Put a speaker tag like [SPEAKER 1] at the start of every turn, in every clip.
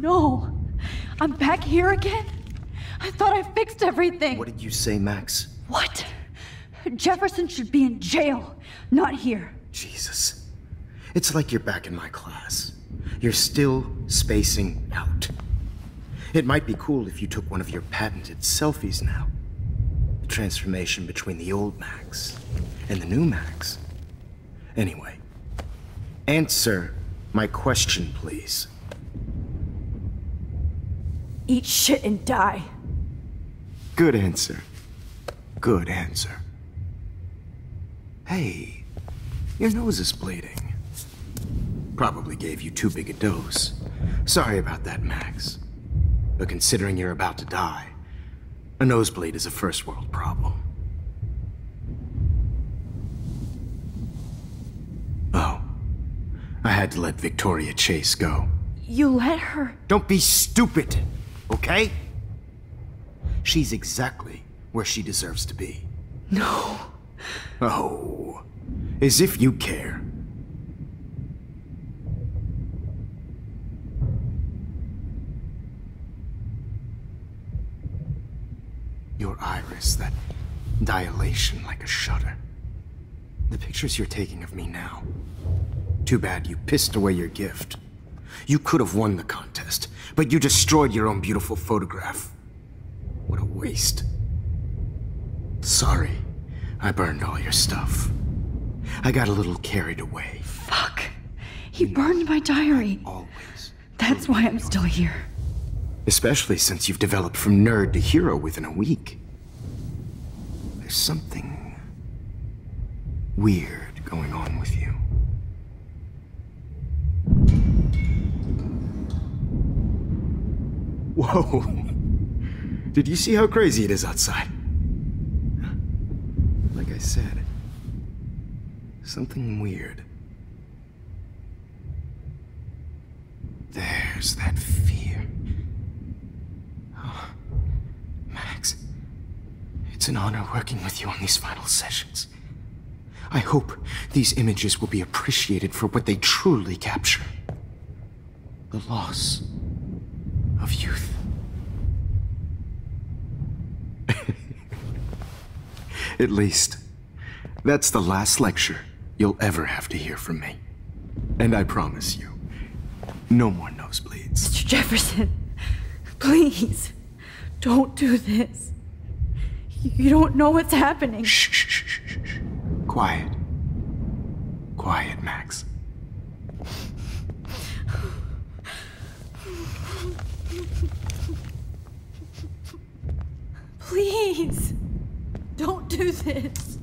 [SPEAKER 1] no. I'm back here again? I thought I fixed everything.
[SPEAKER 2] What did you say, Max?
[SPEAKER 1] What? Jefferson should be in jail, not here.
[SPEAKER 2] Jesus. It's like you're back in my class. You're still spacing out. It might be cool if you took one of your patented selfies now. The transformation between the old Max and the new Max. Anyway, answer my question, please.
[SPEAKER 1] Eat shit and die.
[SPEAKER 2] Good answer. Good answer. Hey, your nose is bleeding. Probably gave you too big a dose. Sorry about that, Max. But considering you're about to die, a nosebleed is a first world problem. Oh, I had to let Victoria Chase go.
[SPEAKER 1] You let her?
[SPEAKER 2] Don't be stupid, okay? She's exactly where she deserves to be.
[SPEAKER 1] No.
[SPEAKER 2] Oh, as if you care. Your iris, that dilation like a shutter. The pictures you're taking of me now. Too bad you pissed away your gift. You could have won the contest, but you destroyed your own beautiful photograph. What a waste. Sorry, I burned all your stuff. I got a little carried away.
[SPEAKER 1] Fuck. He burned my diary.
[SPEAKER 2] Always.
[SPEAKER 1] That's why I'm still here.
[SPEAKER 2] Especially since you've developed from nerd to hero within a week. There's something weird going on with you. Whoa! Did you see how crazy it is outside? Like I said, something weird. There's that fear. Oh, Max, it's an honor working with you on these final sessions. I hope these images will be appreciated for what they truly capture. The loss of youth. At least, that's the last lecture you'll ever have to hear from me. And I promise you, no more nosebleeds.
[SPEAKER 1] Mr. Jefferson, please, don't do this. You don't know what's happening.
[SPEAKER 2] Shh, shh, shh, shh, shh. Quiet. Quiet, Max.
[SPEAKER 1] Please, don't do this.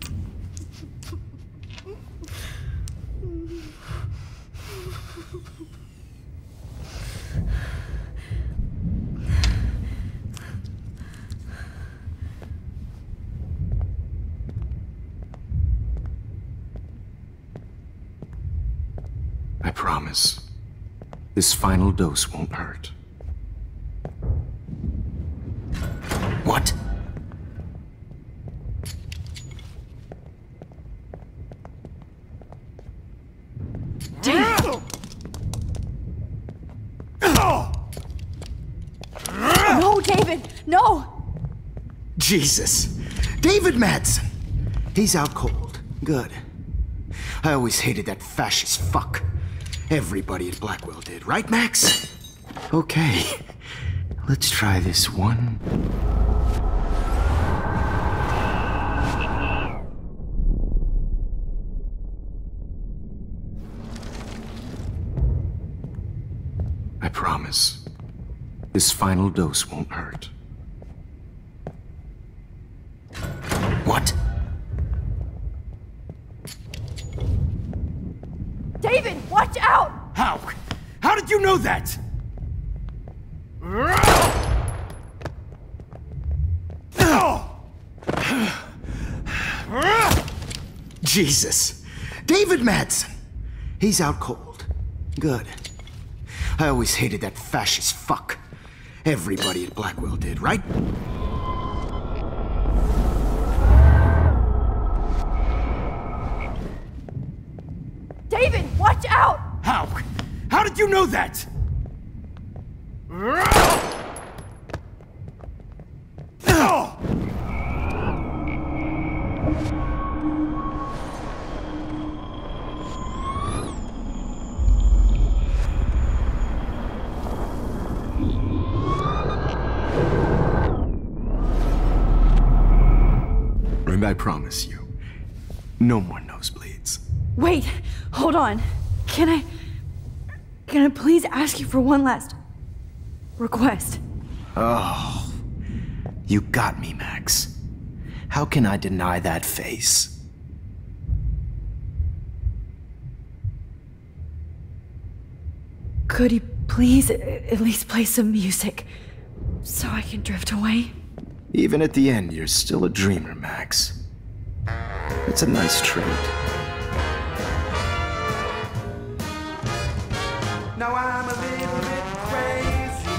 [SPEAKER 2] I promise, this final dose won't hurt. What?
[SPEAKER 1] No, David, no!
[SPEAKER 2] Jesus! David Madsen! He's out cold. Good. I always hated that fascist fuck. Everybody at Blackwell did, right, Max? Okay. Let's try this one. I promise, this final dose won't hurt. What?
[SPEAKER 1] David, watch out!
[SPEAKER 2] How? How did you know that? Jesus. David Madsen. He's out cold. Good. I always hated that fascist fuck. Everybody at Blackwell did, right?
[SPEAKER 1] David, watch out!
[SPEAKER 2] How? How did you know that? And I promise you, no more nosebleeds.
[SPEAKER 1] Wait, hold on. Can I please ask you for one last request?
[SPEAKER 2] Oh, you got me, Max. How can I deny that face?
[SPEAKER 1] Could you please at least play some music so I can drift away?
[SPEAKER 2] Even at the end, you're still a dreamer, Max. It's a nice trait.
[SPEAKER 3] Now I'm a little bit crazy,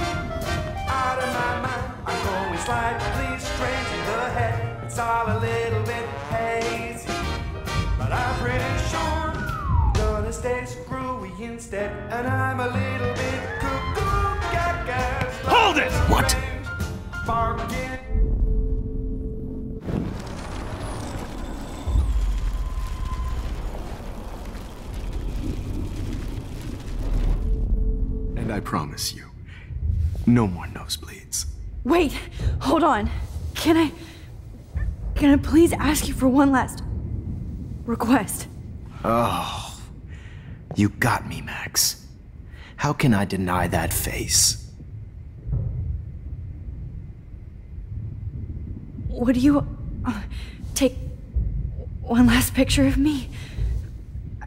[SPEAKER 3] out of my mind. I'm going slightly strange in the head. It's all a little bit hazy, but I'm pretty sure I'm gonna stay screwy instead. And I'm a little bit cuckoo, gaga.
[SPEAKER 4] Hold it!
[SPEAKER 2] What?
[SPEAKER 3] Bargain.
[SPEAKER 2] And I promise you, no more nosebleeds.
[SPEAKER 1] Wait, hold on. Can I please ask you for one last request?
[SPEAKER 2] Oh, you got me, Max. How can I deny that face?
[SPEAKER 1] Would you take one last picture of me?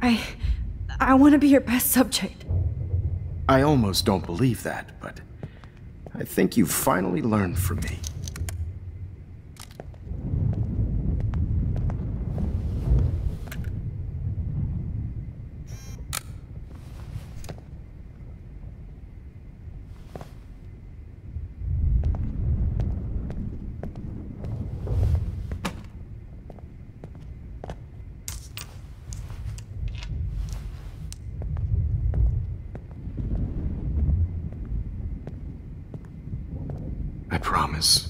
[SPEAKER 1] I want to be your best subject.
[SPEAKER 2] I almost don't believe that, but I think you've finally learned from me. I promise,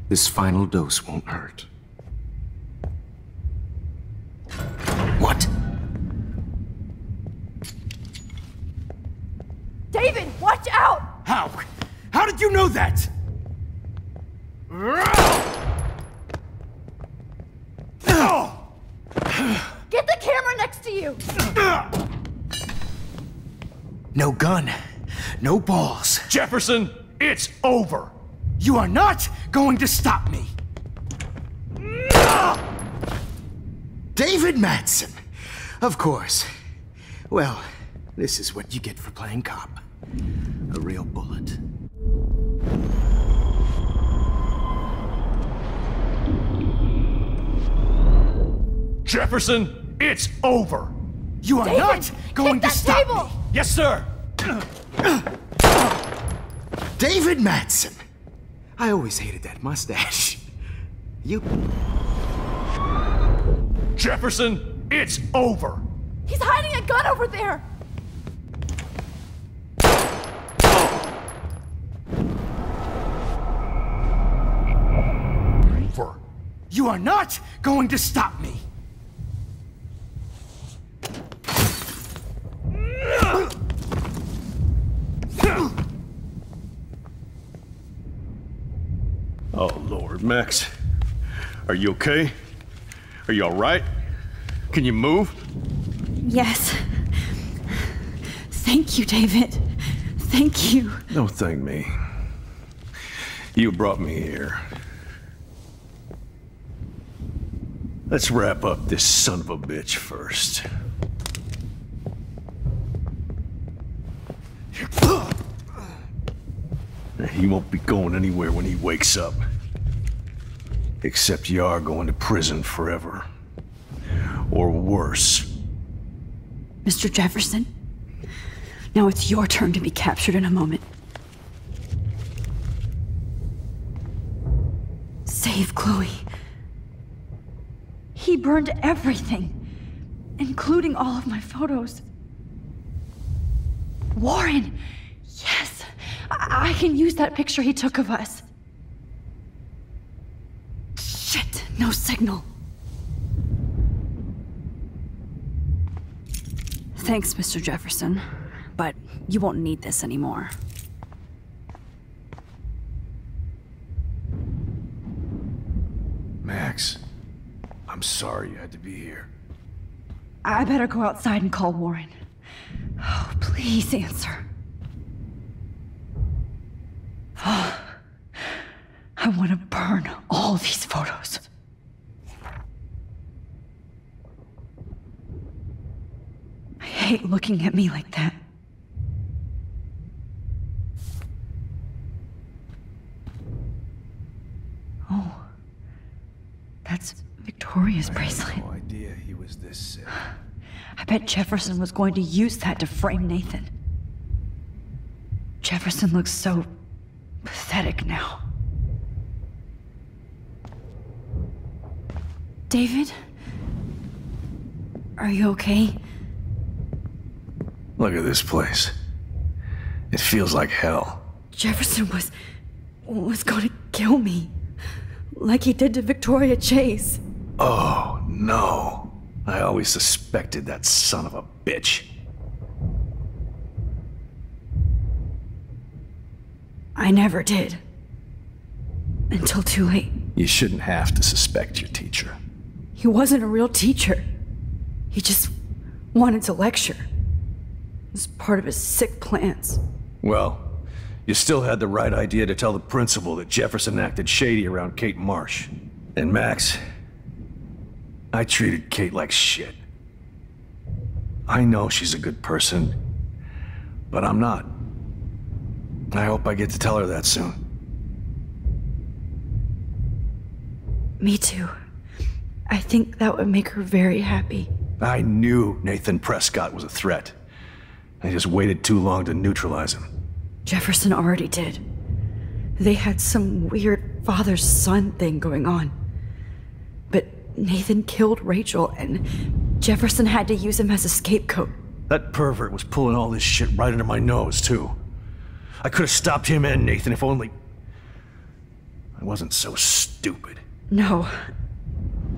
[SPEAKER 2] this final dose won't hurt. What?
[SPEAKER 1] David, watch out!
[SPEAKER 4] How? How did you know that?
[SPEAKER 1] Get the camera next to you!
[SPEAKER 2] No gun, no balls.
[SPEAKER 4] Jefferson, it's over.
[SPEAKER 2] You are not going to stop me. David Madsen. Of course. Well, this is what you get for playing cop. A real bullet.
[SPEAKER 4] Jefferson, it's over.
[SPEAKER 2] You are
[SPEAKER 1] David,
[SPEAKER 2] not going
[SPEAKER 1] kick
[SPEAKER 2] to
[SPEAKER 1] that
[SPEAKER 2] stop
[SPEAKER 1] table!
[SPEAKER 2] me.
[SPEAKER 4] Yes, sir.
[SPEAKER 2] David Madsen. I always hated that mustache. You...
[SPEAKER 4] Jefferson, it's over.
[SPEAKER 1] He's hiding a gun over there!
[SPEAKER 2] You are not going to stop me.
[SPEAKER 4] Oh, Lord, Max. Are you okay? Are you all right? Can you move?
[SPEAKER 1] Yes. Thank you, David. Thank you.
[SPEAKER 4] Don't thank me. You brought me here. Let's wrap up this son of a bitch first. He won't be going anywhere when he wakes up. Except you are going to prison forever. Or worse.
[SPEAKER 1] Mr. Jefferson, now it's your turn to be captured in a moment. Save Chloe. He burned everything, including all of my photos. Warren, yes, I can use that picture he took of us. Shit, no signal. Thanks, Mr. Jefferson, but you won't need this anymore.
[SPEAKER 4] Max, I'm sorry you had to be here.
[SPEAKER 1] I better go outside and call Warren. Oh, please answer. Oh, I want to burn all these photos. I hate looking at me like that. Oh, that's Victoria's bracelet.
[SPEAKER 4] I had no idea he was this sick.
[SPEAKER 1] I bet Jefferson was going to use that to frame Nathan. Jefferson looks so pathetic now. David? Are you okay?
[SPEAKER 4] Look at this place. It feels like hell.
[SPEAKER 1] Jefferson was going to kill me. Like he did to Victoria Chase.
[SPEAKER 4] Oh, no. I always suspected that son of a bitch.
[SPEAKER 1] I never did. Until too late.
[SPEAKER 4] You shouldn't have to suspect your teacher.
[SPEAKER 1] He wasn't a real teacher. He just wanted to lecture. It was part of his sick plans.
[SPEAKER 4] Well, you still had the right idea to tell the principal that Jefferson acted shady around Kate Marsh. And Max, I treated Kate like shit. I know she's a good person, but I'm not. I hope I get to tell her that soon.
[SPEAKER 1] Me too. I think that would make her very happy.
[SPEAKER 4] I knew Nathan Prescott was a threat. I just waited too long to neutralize him.
[SPEAKER 1] Jefferson already did. They had some weird father-son thing going on. But Nathan killed Rachel, and Jefferson had to use him as a scapegoat.
[SPEAKER 4] That pervert was pulling all this shit right under my nose, too. I could have stopped him and Nathan if only I wasn't so stupid.
[SPEAKER 1] No.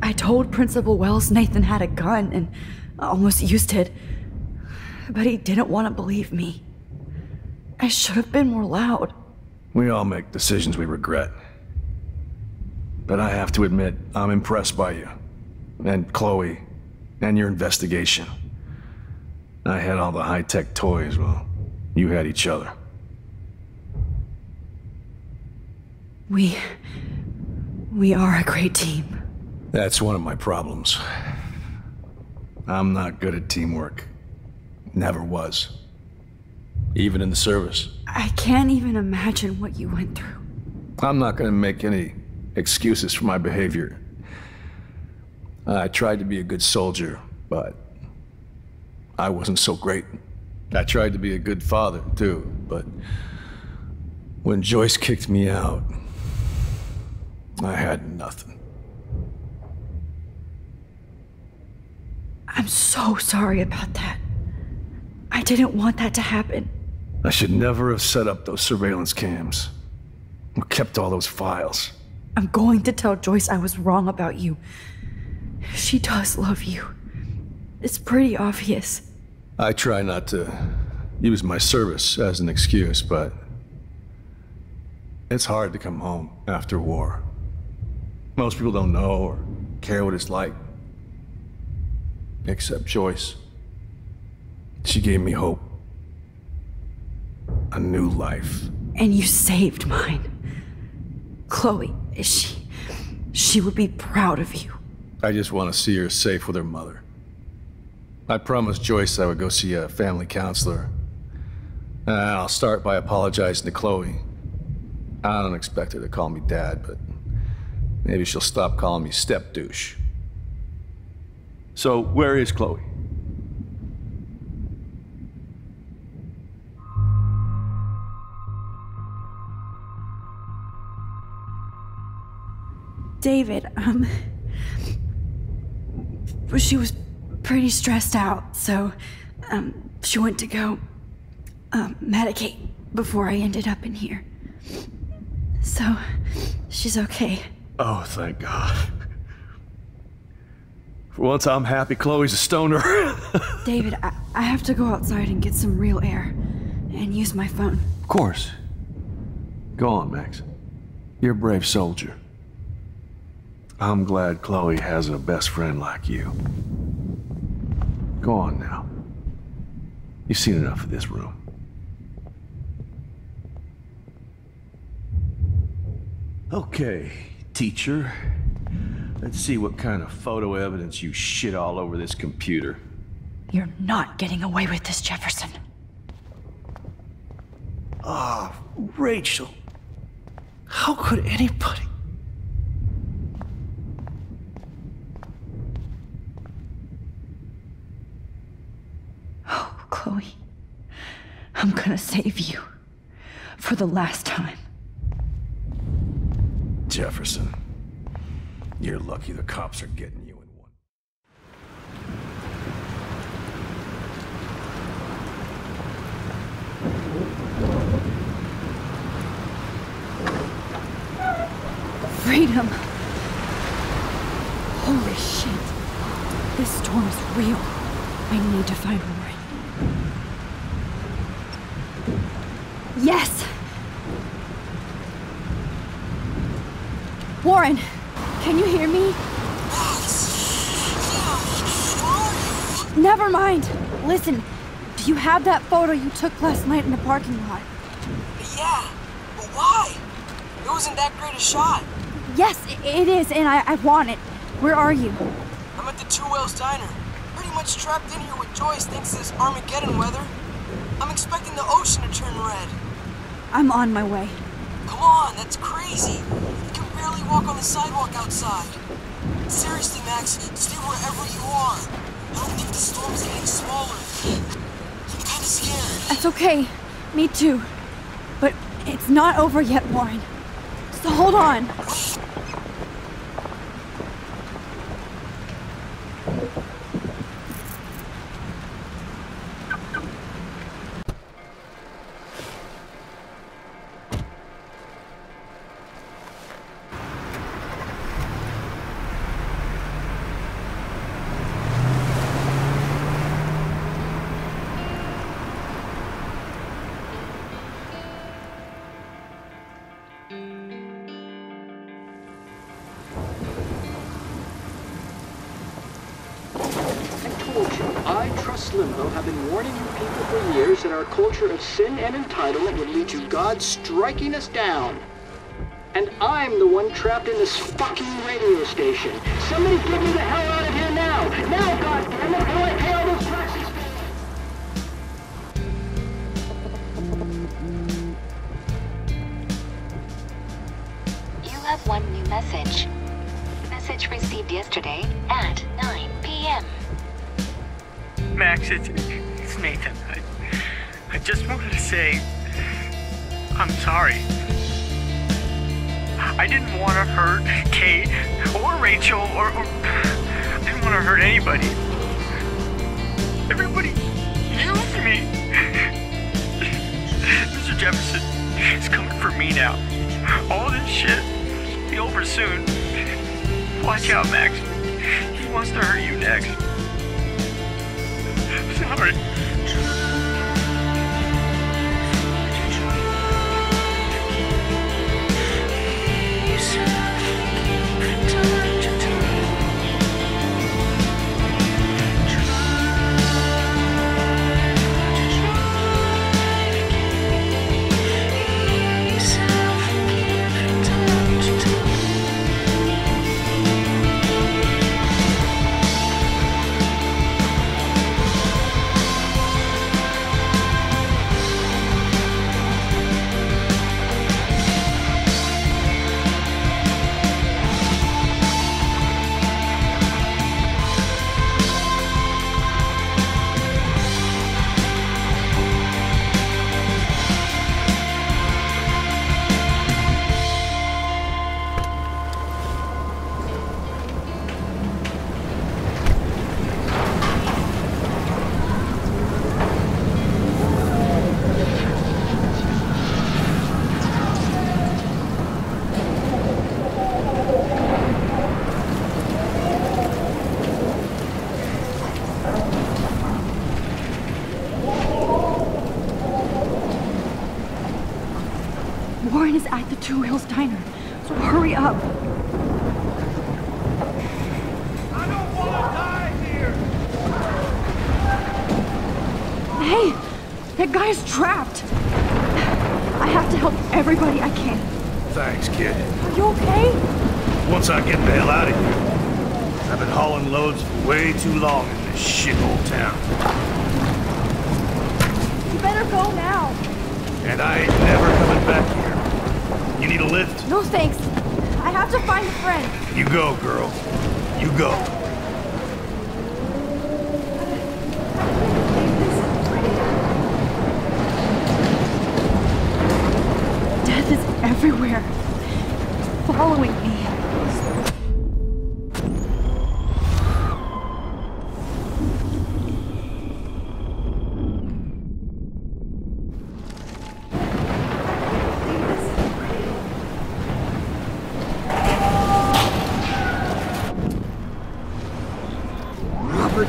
[SPEAKER 1] I told Principal Wells Nathan had a gun and almost used it. But he didn't want to believe me. I should have been more loud.
[SPEAKER 4] We all make decisions we regret. But I have to admit, I'm impressed by you. And Chloe. And your investigation. I had all the high-tech toys, well, you had each other.
[SPEAKER 1] We are a great team.
[SPEAKER 4] That's one of my problems. I'm not good at teamwork. Never was. Even in the service.
[SPEAKER 1] I can't even imagine what you went through.
[SPEAKER 4] I'm not gonna make any excuses for my behavior. I tried to be a good soldier, but I wasn't so great. I tried to be a good father, too, but when Joyce kicked me out, I had nothing.
[SPEAKER 1] I'm so sorry about that. I didn't want that to happen.
[SPEAKER 4] I should never have set up those surveillance cams. Or kept all those files.
[SPEAKER 1] I'm going to tell Joyce I was wrong about you. She does love you. It's pretty obvious.
[SPEAKER 4] I try not to use my service as an excuse, but it's hard to come home after war. Most people don't know or care what it's like. Except Joyce. She gave me hope. A new life.
[SPEAKER 1] And you saved mine. Chloe, she would be proud of you.
[SPEAKER 4] I just want to see her safe with her mother. I promised Joyce I would go see a family counselor. And I'll start by apologizing to Chloe. I don't expect her to call me Dad, but maybe she'll stop calling me step-douche. So, where is Chloe?
[SPEAKER 1] David, she was pretty stressed out, so, she went to go, medicate. before I ended up in here. So, she's okay.
[SPEAKER 4] Oh, thank God. For once, I'm happy Chloe's a stoner.
[SPEAKER 1] David, I have to go outside and get some real air and use my phone.
[SPEAKER 4] Of course. Go on, Max. You're a brave soldier. I'm glad Chloe has a best friend like you. Go on now. You've seen enough of this room. Okay, teacher. Let's see what kind of photo evidence you shit all over this computer.
[SPEAKER 1] You're not getting away with this, Jefferson.
[SPEAKER 4] Ah, Rachel. How could anybody...
[SPEAKER 1] Oh, Chloe. I'm gonna save you. For the last time.
[SPEAKER 4] Jefferson. You're lucky the cops are getting you in one.
[SPEAKER 1] Freedom. Holy shit. This storm is real. I need to find Warren. Yes! Warren, can you hear me? Never mind. Listen, do you have that photo you took last night in the parking lot?
[SPEAKER 5] Yeah, but why? It wasn't that great a shot.
[SPEAKER 1] Yes, it is, and I want it. Where are you?
[SPEAKER 5] I'm at the Two Whales Diner. Pretty much trapped in here with Joyce thanks to this Armageddon weather. I'm expecting the ocean to turn red.
[SPEAKER 1] I'm on my way.
[SPEAKER 5] Come on, that's crazy. You can barely walk on the sidewalk outside. Seriously, Max, stay wherever you are. I don't think the storm is getting smaller. I'm kinda scared.
[SPEAKER 1] That's okay. Me too. But it's not over yet, Warren. So hold on.
[SPEAKER 6] Limbo have been warning you people for years that our culture of sin and entitlement would lead to God striking us down. And I'm the one trapped in this fucking radio station. Somebody get me the hell out of here now! Now, goddammit, how do I pay all those taxes?
[SPEAKER 7] You have one new message. Message received yesterday at 9 p.m.
[SPEAKER 8] Max, it's Nathan. I just wanted to say, I'm sorry. I didn't want to hurt Kate or Rachel or I didn't want to hurt anybody. Everybody used me. Mr. Jefferson is coming for me now. All this shit will be over soon. Watch out, Max. He wants to hurt you next. Sorry.
[SPEAKER 1] friend is at the Two Wheels Diner, so hurry up.
[SPEAKER 3] I don't want to die here!
[SPEAKER 1] Hey, that guy's trapped. I have to help everybody I can.
[SPEAKER 4] Thanks, kid.
[SPEAKER 1] Are you okay?
[SPEAKER 4] Once I get the hell out of here. I've been hauling loads for way too long in this shithole town.
[SPEAKER 1] You better go now.
[SPEAKER 4] And I ain't never coming back here. You need a lift?
[SPEAKER 1] No thanks. I have to find a friend.
[SPEAKER 4] You go, girl. You go.
[SPEAKER 1] Death is everywhere. It's following me.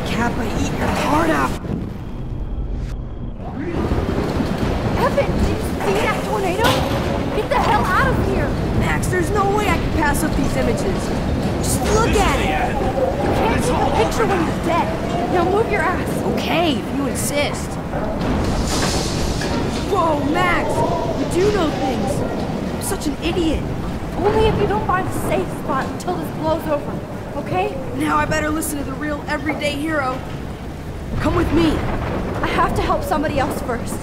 [SPEAKER 5] Kappa, eat your heart out!
[SPEAKER 1] Evan, did you see that tornado? Get the hell out of here!
[SPEAKER 5] Max, there's no way I can pass up these images. Just look at it!
[SPEAKER 1] You can't take a picture when you're dead. Now move your ass.
[SPEAKER 5] Okay, if you insist. Whoa, Max! You do know things. I'm such an idiot.
[SPEAKER 1] Only if you don't find a safe spot until this blows over, okay?
[SPEAKER 5] Now I better listen to the real everyday hero. Come with me.
[SPEAKER 1] I have to help somebody else first.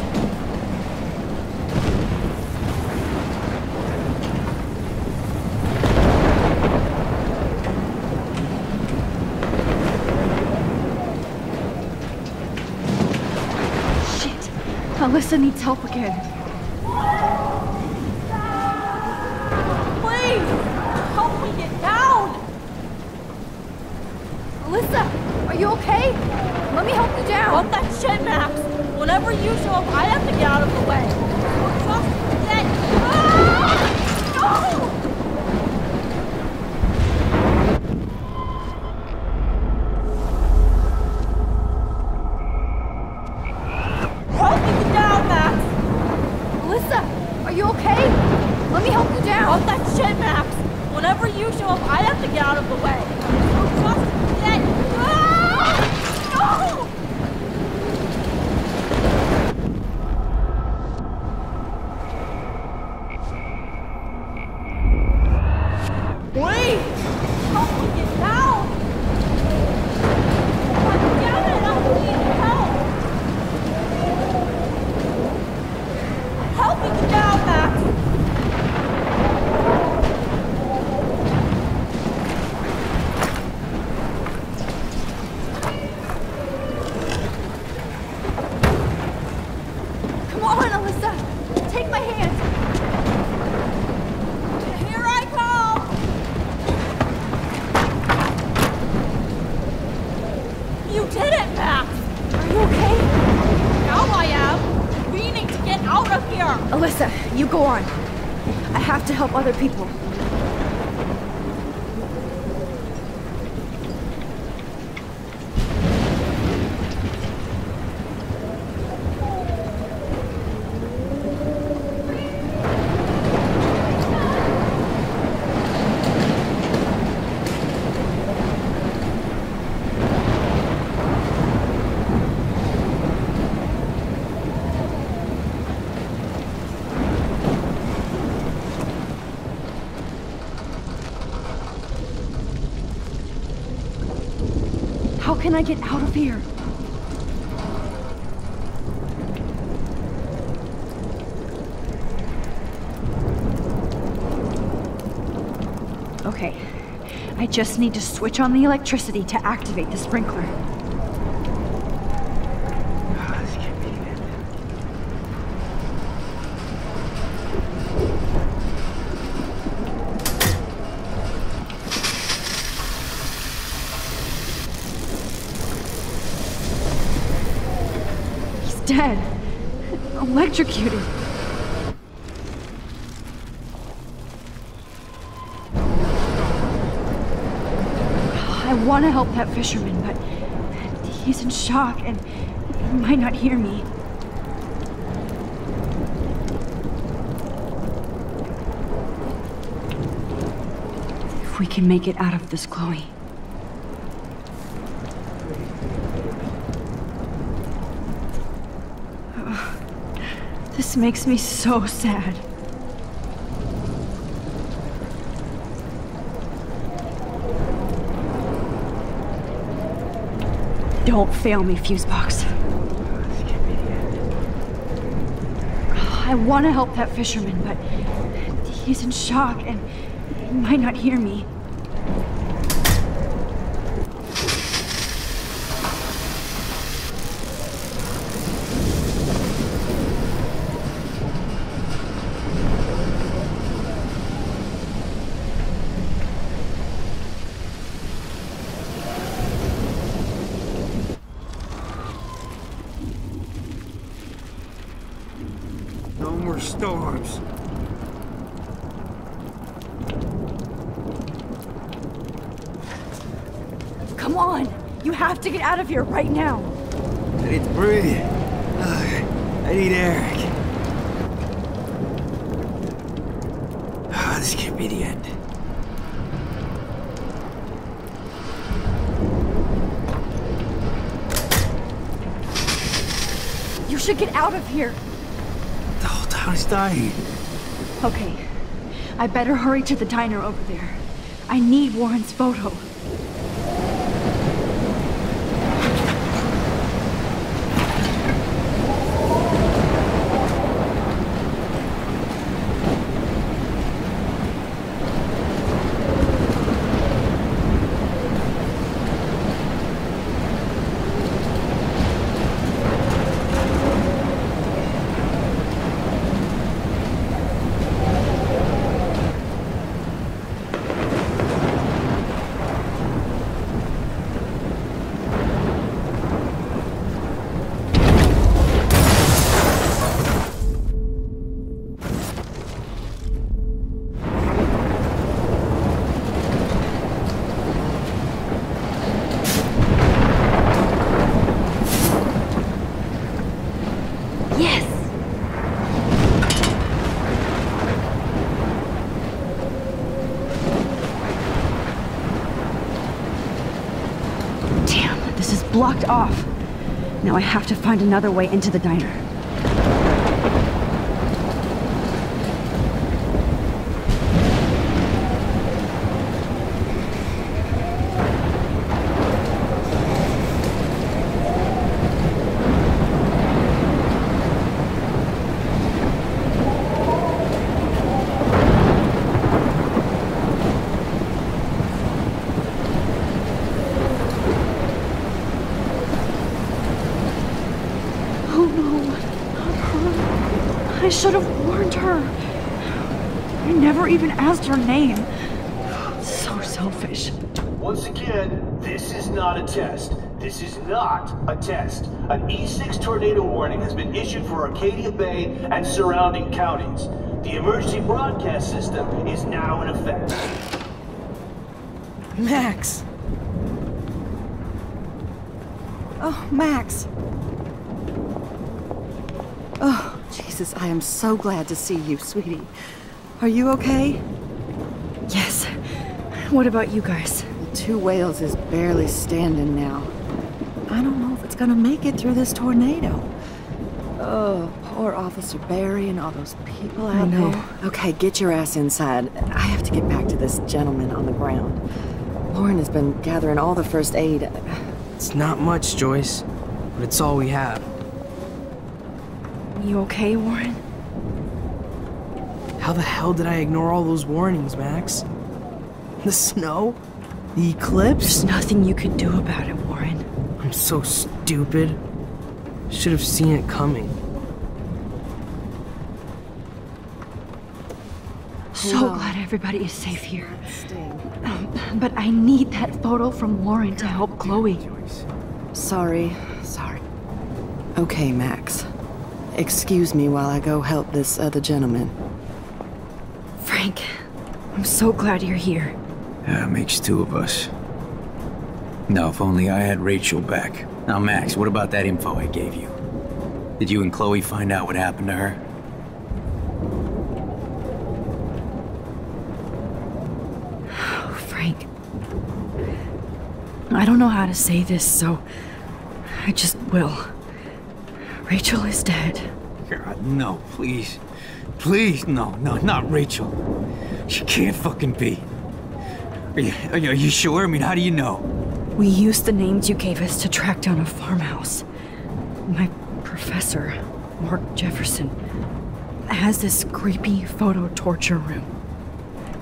[SPEAKER 1] Shit. Alyssa needs help again. Please! Help me get down! Alyssa, are you okay? Let me help you down.
[SPEAKER 9] Fuck that shit, Max. Whenever you show up, I have to get out of the way. Just get... Ah! No! Help me get down, Max.
[SPEAKER 1] Alyssa, are you okay? Let me help you down.
[SPEAKER 9] Fuck that shit, Max. Whenever you show up, I have to get out of the way. Just get... Ah! No! Wait! Help me get down! God damn it, I need help! Help me get down, Max!
[SPEAKER 1] Come on, Alyssa. Take my hand.
[SPEAKER 9] Here I come! You did it, Max!
[SPEAKER 1] Are you okay?
[SPEAKER 9] Now I am! We need to get out of here!
[SPEAKER 1] Alyssa, you go on. I have to help other people. How can I get out of here? Okay, I just need to switch on the electricity to activate the sprinkler. Dead. Electrocuted. I want to help that fisherman, but he's in shock and he might not hear me. If we can make it out of this, Chloe. This makes me so sad. Don't fail me, Fusebox. I want to help that fisherman, but he's in shock and he might not hear me.
[SPEAKER 10] No more storms.
[SPEAKER 1] Come on! You have to get out of here right now!
[SPEAKER 10] I need to breathe. I need air. This can't be the end.
[SPEAKER 1] You should get out of here!
[SPEAKER 10] The whole town is dying.
[SPEAKER 1] Okay, I better hurry to the diner over there. I need Warren's photo. Blocked off. Now I have to find another way into the diner. I should have warned her. I never even asked her name. So selfish.
[SPEAKER 11] Once again, this is not a test. This is not a test. An E6 tornado warning has been issued for Arcadia Bay and surrounding counties. The emergency broadcast system is now in effect.
[SPEAKER 12] Max! Oh, Max! Oh, Jesus, I am so glad to see you, sweetie. Are you okay?
[SPEAKER 1] Yes. What about you guys?
[SPEAKER 12] The Two Whales is barely standing now. I don't know if it's gonna make it through this tornado. Oh, poor Officer Barry and all those people out there. Okay, get your ass inside. I have to get back to this gentleman on the ground. Lauren has been gathering all the first aid.
[SPEAKER 10] It's not much, Joyce, but it's all we have.
[SPEAKER 1] You okay, Warren?
[SPEAKER 10] How the hell did I ignore all those warnings, Max? The snow? The eclipse?
[SPEAKER 1] There's nothing you could do about it, Warren.
[SPEAKER 10] I'm so stupid. Should have seen it coming.
[SPEAKER 1] So glad everybody is safe here. But I need that photo from Lauren to help Chloe.
[SPEAKER 12] Sorry. Okay, Max. Excuse me while I go help this other gentleman.
[SPEAKER 1] Frank, I'm so glad you're here.
[SPEAKER 13] Yeah, it makes two of us. Now, if only I had Rachel back. Now, Max, what about that info I gave you? Did you and Chloe find out what happened to her?
[SPEAKER 1] Oh, Frank, I don't know how to say this, so I just will. Rachel is dead.
[SPEAKER 13] God, no, please. Please, no, not Rachel. She can't fucking be. Are you sure? I mean, how do you know?
[SPEAKER 1] We used the names you gave us to track down a farmhouse. My professor, Mark Jefferson, has this creepy photo torture room.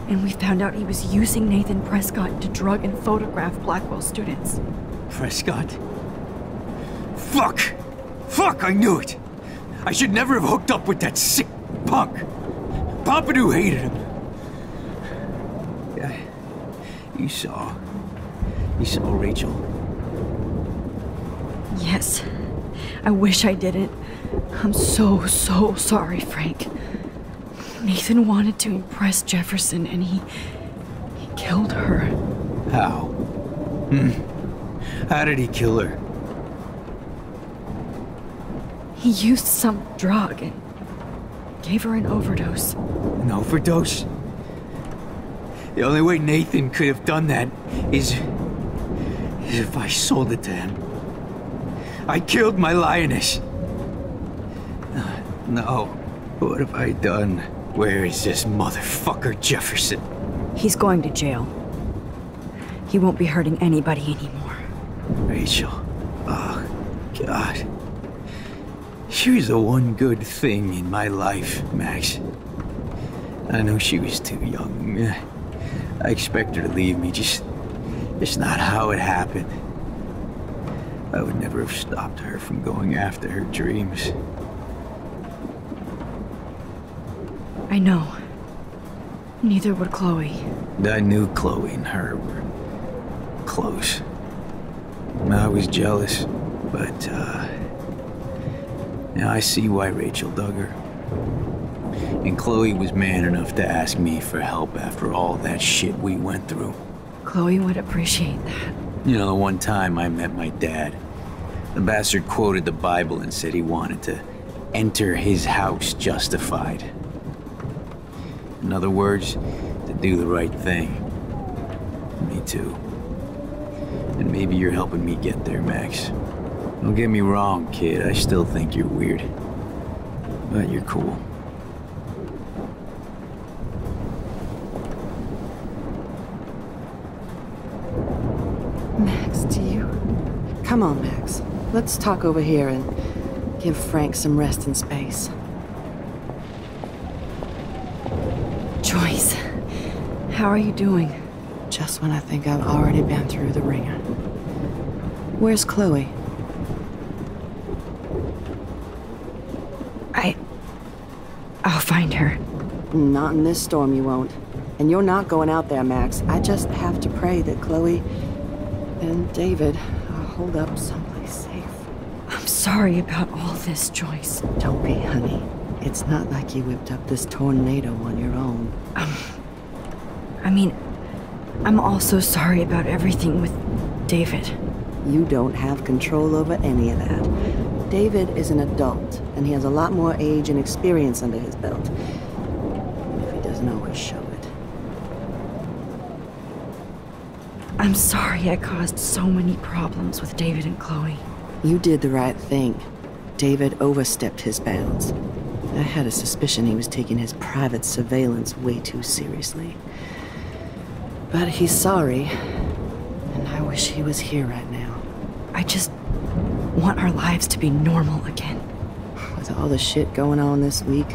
[SPEAKER 1] And we found out he was using Nathan Prescott to drug and photograph Blackwell students.
[SPEAKER 13] Prescott? Fuck! Fuck, I knew it! I should never have hooked up with that sick punk! Pompidou hated him! Yeah, you saw Rachel?
[SPEAKER 1] Yes. I wish I didn't. I'm so sorry, Frank. Nathan wanted to impress Jefferson, and he killed her.
[SPEAKER 13] How? How did he kill her?
[SPEAKER 1] He used some drug and gave her an overdose.
[SPEAKER 13] An overdose? The only way Nathan could have done that is if I sold it to him. I killed my lioness. No. What have I done? Where is this motherfucker Jefferson?
[SPEAKER 1] He's going to jail. He won't be hurting anybody anymore.
[SPEAKER 13] Rachel. Oh, God. She was the one good thing in my life, Max. I know she was too young. I expect her to leave me, just not how it happened. I would never have stopped her from going after her dreams.
[SPEAKER 1] I know. Neither would Chloe.
[SPEAKER 13] I knew Chloe and her were close. I was jealous, but, now I see why Rachel dug her. And Chloe was man enough to ask me for help after all that shit we went through.
[SPEAKER 1] Chloe would appreciate that.
[SPEAKER 13] You know, the one time I met my dad, the bastard quoted the Bible and said he wanted to enter his house justified. In other words, to do the right thing. Me too. And maybe you're helping me get there, Max. Don't get me wrong, kid. I still think you're weird. But you're cool.
[SPEAKER 12] Max, do you... Come on, Max. Let's talk over here and give Frank some rest and space.
[SPEAKER 1] Joyce, how are you doing?
[SPEAKER 12] Just when I think I've already been through the ringer. Where's Chloe?
[SPEAKER 1] I'll find her.
[SPEAKER 12] Not in this storm, you won't. And you're not going out there, Max. I just have to pray that Chloe and David are holed up someplace safe.
[SPEAKER 1] I'm sorry about all this, Joyce.
[SPEAKER 12] Don't be, honey. It's not like you whipped up this tornado on your own.
[SPEAKER 1] I mean, I'm also sorry about everything with David.
[SPEAKER 12] You don't have control over any of that. David is an adult, and he has a lot more age and experience under his belt. If he doesn't always show it.
[SPEAKER 1] I'm sorry I caused so many problems with David and Chloe.
[SPEAKER 12] You did the right thing. David overstepped his bounds. I had a suspicion he was taking his private surveillance way too seriously. But he's sorry, and I wish he was here right now.
[SPEAKER 1] I just want our lives to be normal again.
[SPEAKER 12] With all the shit going on this week,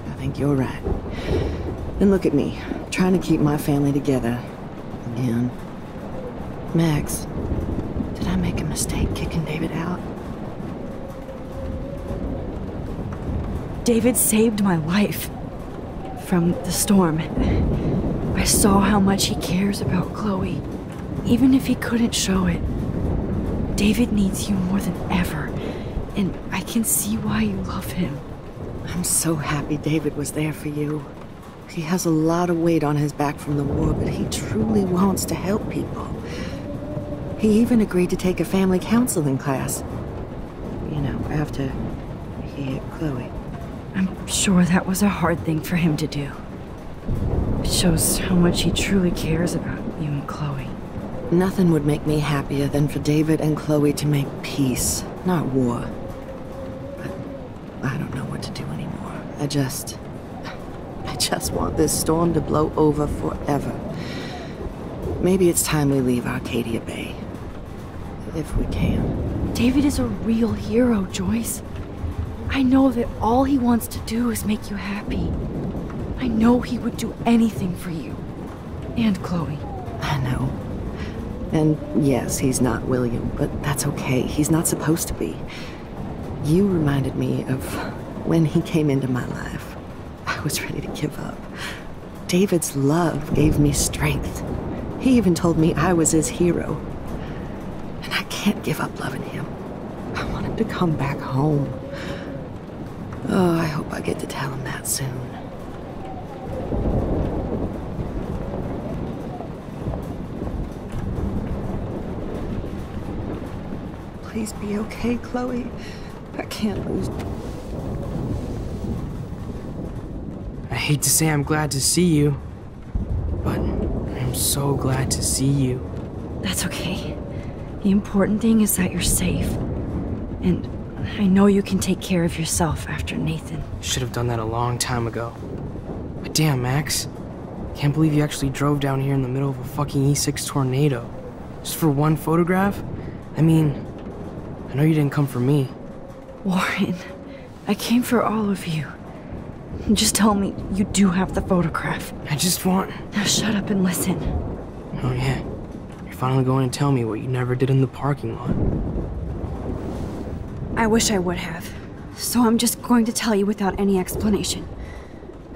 [SPEAKER 12] I think you're right. And look at me, trying to keep my family together. Again. Max, did I make a mistake kicking David out?
[SPEAKER 1] David saved my life from the storm. I saw how much he cares about Chloe, even if he couldn't show it. David needs you more than ever, and I can see why you love him.
[SPEAKER 12] I'm so happy David was there for you. He has a lot of weight on his back from the war, but he truly wants to help people. He even agreed to take a family counseling class. You know, after he hit Chloe.
[SPEAKER 1] I'm sure that was a hard thing for him to do. It shows how much he truly cares about you
[SPEAKER 12] Nothing would make me happier than for David and Chloe to make peace, not war. But I don't know what to do anymore. I just want this storm to blow over forever. Maybe it's time we leave Arcadia Bay. If we can.
[SPEAKER 1] David is a real hero, Joyce. I know that all he wants to do is make you happy. I know he would do anything for you. And Chloe.
[SPEAKER 12] I know. And yes, he's not William, but that's okay. He's not supposed to be. You reminded me of when he came into my life. I was ready to give up. David's love gave me strength. He even told me I was his hero. And I can't give up loving him. I want him to come back home. Oh, I hope I get to tell him that soon. Please be okay, Chloe. I can't lose.
[SPEAKER 10] I hate to say I'm glad to see you, but I'm so glad to see you.
[SPEAKER 1] That's okay. The important thing is that you're safe. And I know you can take care of yourself after Nathan.
[SPEAKER 10] Should have done that a long time ago. But damn, Max. Can't believe you actually drove down here in the middle of a fucking E6 tornado. Just for one photograph? I mean, I know you didn't come for me.
[SPEAKER 1] Warren, I came for all of you. Just tell me you do have the photograph.
[SPEAKER 10] I just want...
[SPEAKER 1] Now shut up and listen.
[SPEAKER 10] Oh yeah. You're finally going to tell me what you never did in the parking lot.
[SPEAKER 1] I wish I would have. So I'm just going to tell you without any explanation.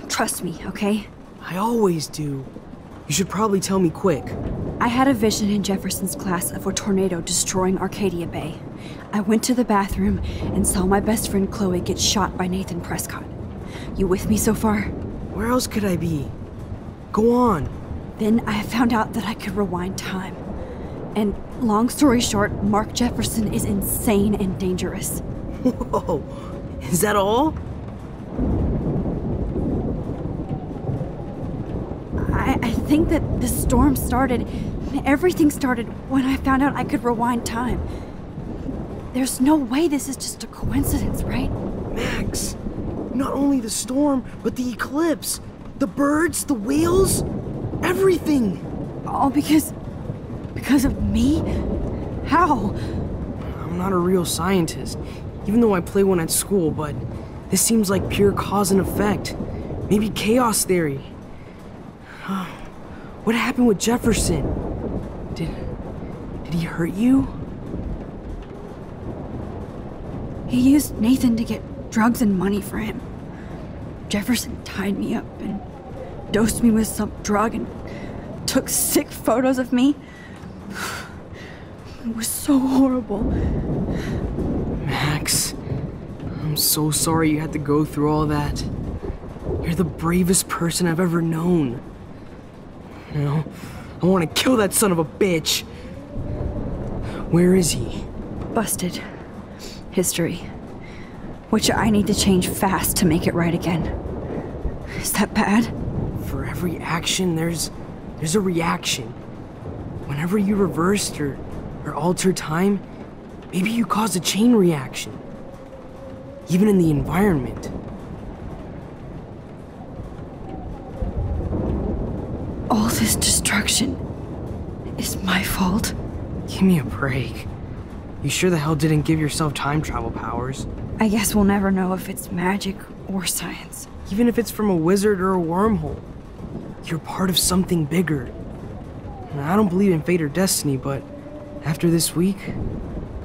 [SPEAKER 1] Trust me, okay?
[SPEAKER 10] I always do. You should probably tell me quick.
[SPEAKER 1] I had a vision in Jefferson's class of a tornado destroying Arcadia Bay. I went to the bathroom and saw my best friend Chloe get shot by Nathan Prescott. You with me so far?
[SPEAKER 10] Where else could I be? Go on.
[SPEAKER 1] Then I found out that I could rewind time. And long story short, Mark Jefferson is insane and dangerous.
[SPEAKER 10] Whoa, is that all?
[SPEAKER 1] I think that the storm started, everything started when I found out I could rewind time. There's no way this is just a coincidence, right?
[SPEAKER 10] Max, not only the storm, but the eclipse, the birds, the whales, everything.
[SPEAKER 1] All because of me? How?
[SPEAKER 10] I'm not a real scientist, even though I play one at school, but this seems like pure cause and effect. Maybe chaos theory. What happened with Jefferson? Did he hurt you?
[SPEAKER 1] He used Nathan to get drugs and money for him. Jefferson tied me up and dosed me with some drug and took sick photos of me. It was so horrible.
[SPEAKER 10] Max, I'm so sorry you had to go through all that. You're the bravest person I've ever known. You know, I want to kill that son of a bitch. Where is he?
[SPEAKER 1] Busted. History. Which I need to change fast to make it right again. Is that bad?
[SPEAKER 10] For every action, there's a reaction. Whenever you reversed or altered time, maybe you caused a chain reaction. Even in the environment.
[SPEAKER 1] All this destruction is my fault.
[SPEAKER 10] Give me a break. You sure the hell didn't give yourself time travel powers?
[SPEAKER 1] I guess we'll never know if it's magic or science.
[SPEAKER 10] Even if it's from a wizard or a wormhole. You're part of something bigger. I don't believe in fate or destiny, but after this week,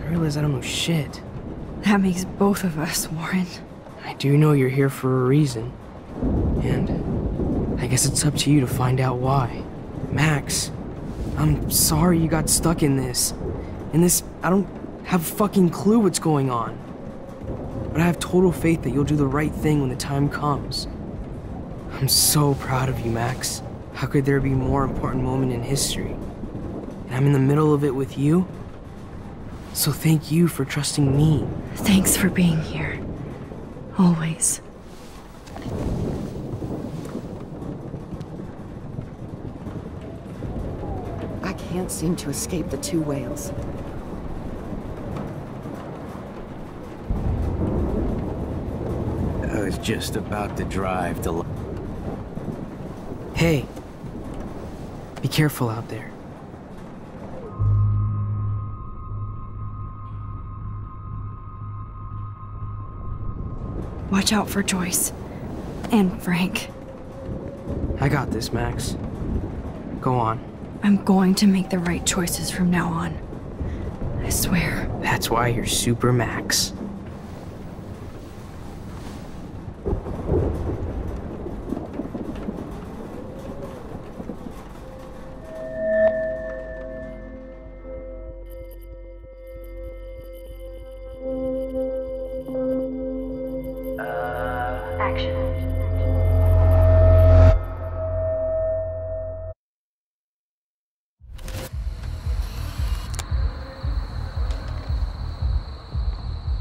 [SPEAKER 10] I realize I don't know shit.
[SPEAKER 1] That makes both of us, Warren.
[SPEAKER 10] I do know you're here for a reason. And I guess it's up to you to find out why. Max, I'm sorry you got stuck in this. I don't have a fucking clue what's going on. But I have total faith that you'll do the right thing when the time comes. I'm so proud of you, Max. How could there be a more important moment in history? And I'm in the middle of it with you. So thank you for trusting me.
[SPEAKER 1] Thanks for being here. Always.
[SPEAKER 12] I can't can't seem to escape the two whales.
[SPEAKER 13] I was just about to drive to...
[SPEAKER 10] Hey. Be careful out there.
[SPEAKER 1] Watch out for Joyce. And Frank.
[SPEAKER 10] I got this, Max. Go on.
[SPEAKER 1] I'm going to make the right choices from now on. I swear.
[SPEAKER 10] That's why you're Super Max.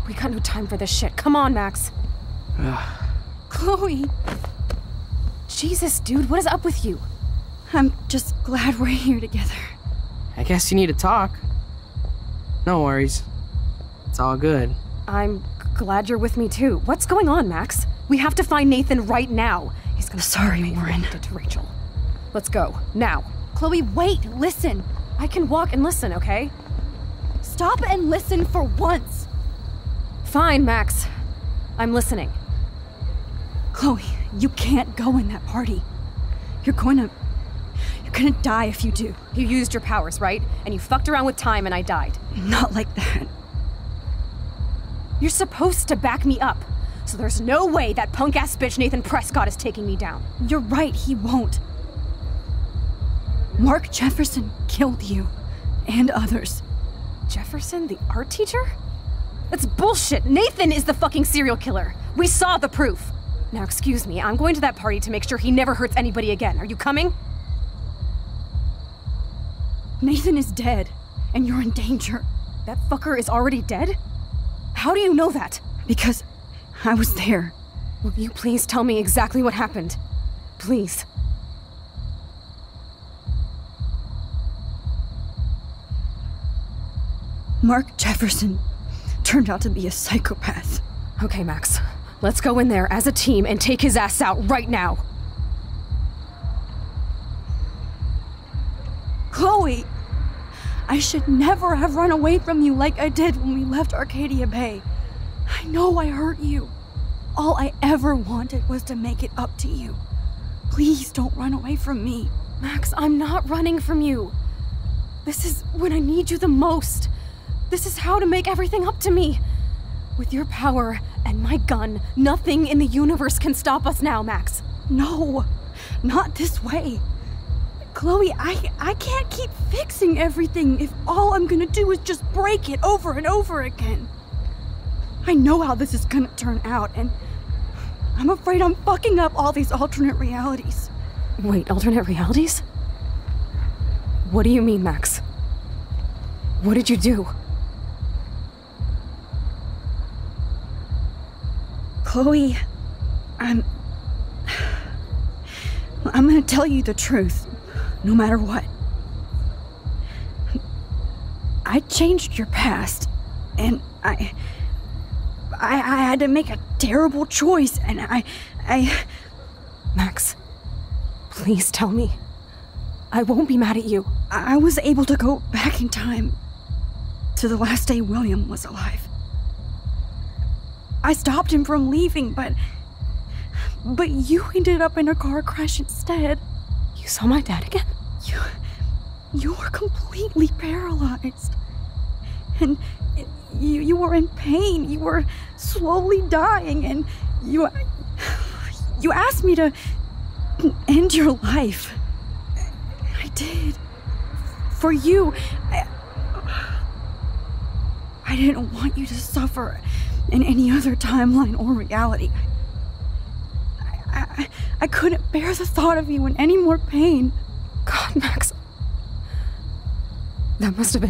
[SPEAKER 14] We got no time for this shit. Come on, Max. Chloe! Jesus, dude, what is up with you?
[SPEAKER 1] I'm just glad we're here together.
[SPEAKER 10] I guess you need to talk. No worries. It's all good.
[SPEAKER 14] I'm glad you're with me too. What's going on, Max? We have to find Nathan right now. He's gonna
[SPEAKER 1] Sorry, Warren.
[SPEAKER 14] Did to Rachel. Let's go, now. Chloe, wait, listen. I can walk and listen, okay?
[SPEAKER 1] Stop and listen for once.
[SPEAKER 14] Fine, Max. I'm listening.
[SPEAKER 1] Chloe, you can't go in that party. You're gonna die if you do.
[SPEAKER 14] You used your powers, right? And you fucked around with time and I died.
[SPEAKER 1] Not like that.
[SPEAKER 14] You're supposed to back me up. So there's no way that punk-ass bitch Nathan Prescott is taking me down.
[SPEAKER 1] You're right, he won't. Mark Jefferson killed you. And others.
[SPEAKER 14] Jefferson, the art teacher? That's bullshit! Nathan is the fucking serial killer! We saw the proof! Now excuse me, I'm going to that party to make sure he never hurts anybody again. Are you coming?
[SPEAKER 1] Nathan is dead, and you're in danger.
[SPEAKER 14] That fucker is already dead? How do you know that?
[SPEAKER 1] Because I was there.
[SPEAKER 14] Will you please tell me exactly what happened? Please.
[SPEAKER 1] Mark Jefferson turned out to be a psychopath.
[SPEAKER 14] Okay, Max. Let's go in there as a team and take his ass out right now.
[SPEAKER 1] Chloe! I should never have run away from you like I did when we left Arcadia Bay. I know I hurt you. All I ever wanted was to make it up to you. Please don't run away from me.
[SPEAKER 14] Max, I'm not running from you. This is when I need you the most. This is how to make everything up to me. With your power and my gun, nothing in the universe can stop us now, Max.
[SPEAKER 1] No, not this way. Chloe, I can't keep fixing everything if all I'm gonna do is just break it over and over again. I know how this is gonna turn out, and I'm afraid I'm fucking up all these alternate realities.
[SPEAKER 14] Wait, alternate realities? What do you mean, Max? What did you do?
[SPEAKER 1] Chloe, I'm gonna tell you the truth, no matter what. I changed your past, and I had to make a terrible choice, and I...
[SPEAKER 14] Max, please tell me. I won't be mad at you.
[SPEAKER 1] I was able to go back in time to the last day William was alive. I stopped him from leaving, but you ended up in a car crash instead.
[SPEAKER 14] You saw my dad again?
[SPEAKER 1] You were completely paralyzed. And you were in pain. You were slowly dying, and you asked me to end your life. I did. For you. I didn't want you to suffer in any other timeline or reality. I couldn't bear the thought of you in any more pain.
[SPEAKER 14] God, Max. That must have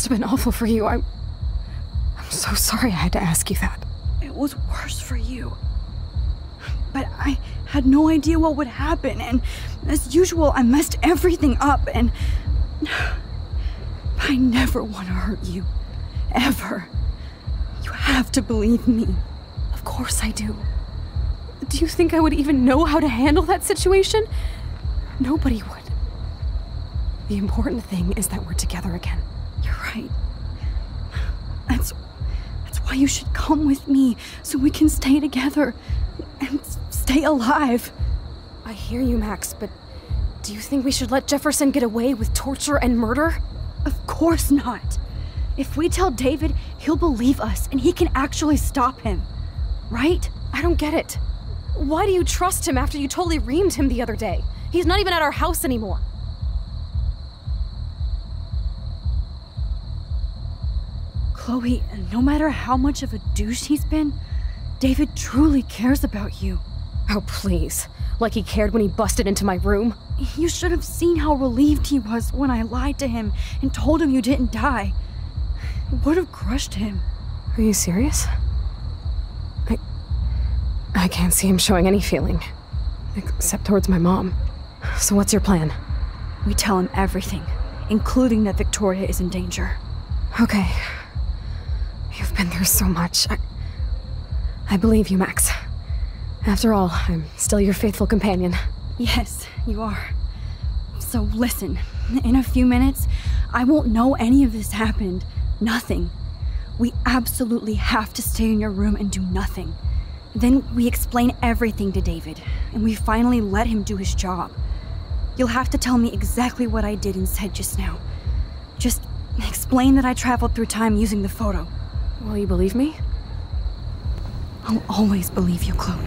[SPEAKER 14] been awful for you. I'm so sorry I had to ask you that.
[SPEAKER 1] It was worse for you. But I had no idea what would happen, and as usual, I messed everything up, and I never want to hurt you. Ever. You have to believe me.
[SPEAKER 14] Of course I do. Do you think I would even know how to handle that situation? Nobody would. The important thing is that we're together again.
[SPEAKER 1] You're right. That's why you should come with me, so we can stay together and stay alive.
[SPEAKER 14] I hear you, Max, but do you think we should let Jefferson get away with torture and murder?
[SPEAKER 1] Of course not. If we tell David, he'll believe us and he can actually stop him. Right?
[SPEAKER 14] I don't get it. Why do you trust him after you totally reamed him the other day? He's not even at our house anymore.
[SPEAKER 1] Chloe, no matter how much of a douche he's been, David truly cares about you.
[SPEAKER 14] Oh, please. Like he cared when he busted into my room?
[SPEAKER 1] You should have seen how relieved he was when I lied to him and told him you didn't die. It would have crushed him.
[SPEAKER 14] Are you serious? I can't see him showing any feeling. Except towards my mom. So what's your plan?
[SPEAKER 1] We tell him everything, including that Victoria is in danger.
[SPEAKER 14] Okay. You've been through so much. I believe you, Max. After all, I'm still your faithful companion.
[SPEAKER 1] Yes, you are. So listen, in a few minutes, I won't know any of this happened. Nothing. We absolutely have to stay in your room and do nothing. Then we explain everything to David, and we finally let him do his job. You'll have to tell me exactly what I did and said just now. Just explain that I traveled through time using the photo.
[SPEAKER 14] Will you believe me?
[SPEAKER 1] I'll always believe you, Chloe.